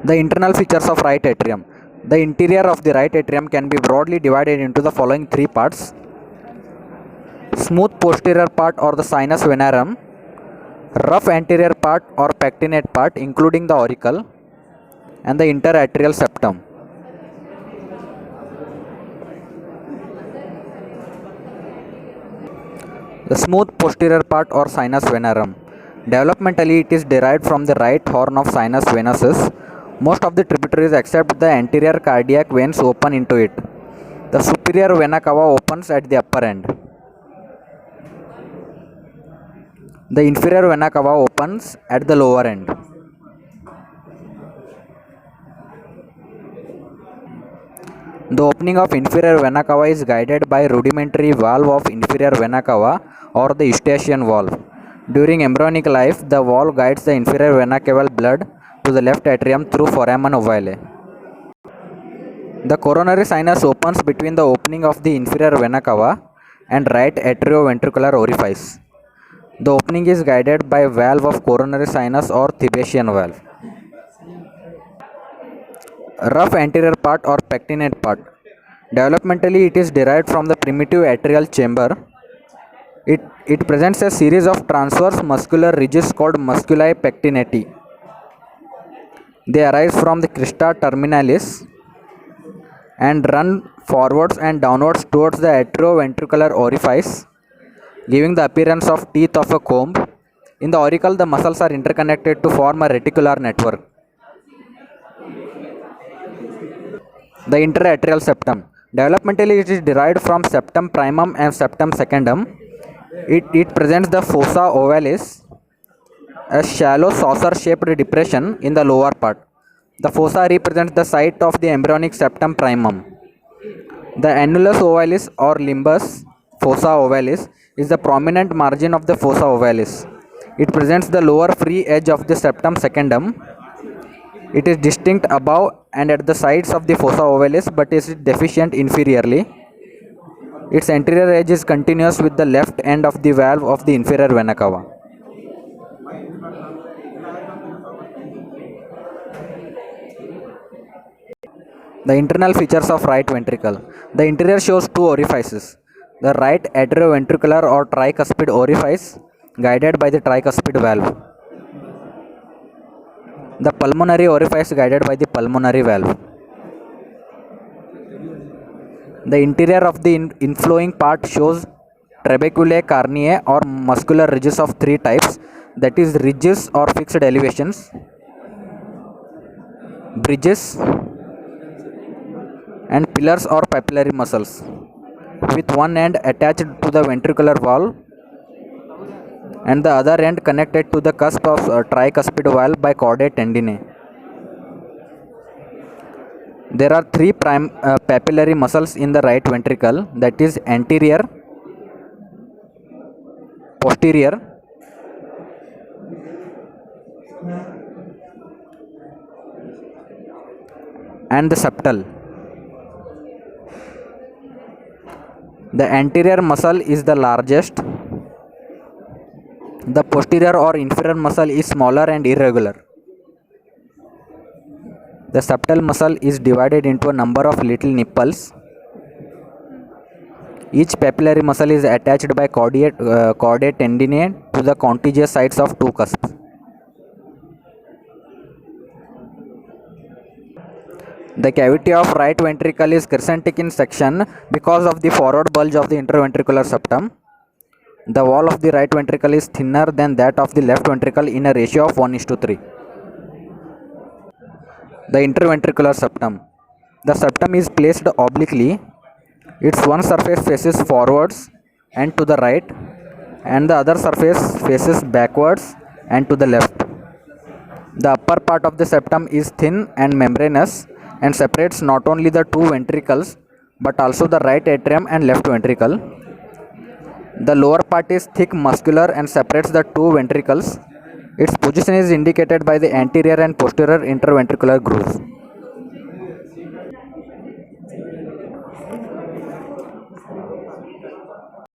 The internal features of right atrium. The interior of the right atrium can be broadly divided into the following three parts: smooth posterior part or the sinus venerum, rough anterior part or pectinate part including the auricle, and the interatrial septum. The smooth posterior part or sinus venerum. Developmentally, it is derived from the right horn of sinus venosus. Most of the tributaries except the anterior cardiac veins open into it. The superior vena cava opens at the upper end. The inferior vena cava opens at the lower end. The opening of inferior vena cava is guided by rudimentary valve of inferior vena cava or the eustachian valve. During embryonic life, the valve guides the inferior vena caval blood to the left atrium through foramen ovale. The coronary sinus opens between the opening of the inferior vena cava and right atrioventricular orifice. The opening is guided by valve of coronary sinus or Thebesian valve. Rough anterior part or pectinate part. Developmentally, it is derived from the primitive atrial chamber. It presents a series of transverse muscular ridges called musculi pectinati. They arise from the crista terminalis and run forwards and downwards towards the atrioventricular orifice, giving the appearance of teeth of a comb. In the auricle, the muscles are interconnected to form a reticular network. The interatrial septum. Developmentally, it is derived from septum primum and septum secundum. It presents the fossa ovalis, a shallow saucer-shaped depression in the lower part. The fossa represents the site of the embryonic septum primum. The annulus ovalis or limbus fossa ovalis is the prominent margin of the fossa ovalis. It presents the lower free edge of the septum secundum. It is distinct above and at the sides of the fossa ovalis but is deficient inferiorly. Its anterior edge is continuous with the left end of the valve of the inferior vena cava. The internal features of right ventricle. The interior shows two orifices. The right atrioventricular or tricuspid orifice guided by the tricuspid valve. The pulmonary orifice guided by the pulmonary valve. The interior of the inflowing part shows trabeculae carneae or muscular ridges of three types, that is ridges or fixed elevations, bridges, and pillars or papillary muscles, with one end attached to the ventricular wall and the other end connected to the cusp of tricuspid valve by chordae tendineae. There are three papillary muscles in the right ventricle, that is anterior, posterior, and the septal. The anterior muscle is the largest. The posterior or inferior muscle is smaller and irregular. The septal muscle is divided into a number of little nipples. Each papillary muscle is attached by chordae tendineae to the contiguous sides of two cusps. The cavity of right ventricle is crescentic in section because of the forward bulge of the interventricular septum. The wall of the right ventricle is thinner than that of the left ventricle in a ratio of 1:3. The interventricular septum. The septum is placed obliquely. Its one surface faces forwards and to the right, and the other surface faces backwards and to the left. The upper part of the septum is thin and membranous and separates not only the two ventricles but also the right atrium and left ventricle. The lower part is thick muscular and separates the two ventricles. Its position is indicated by the anterior and posterior interventricular grooves.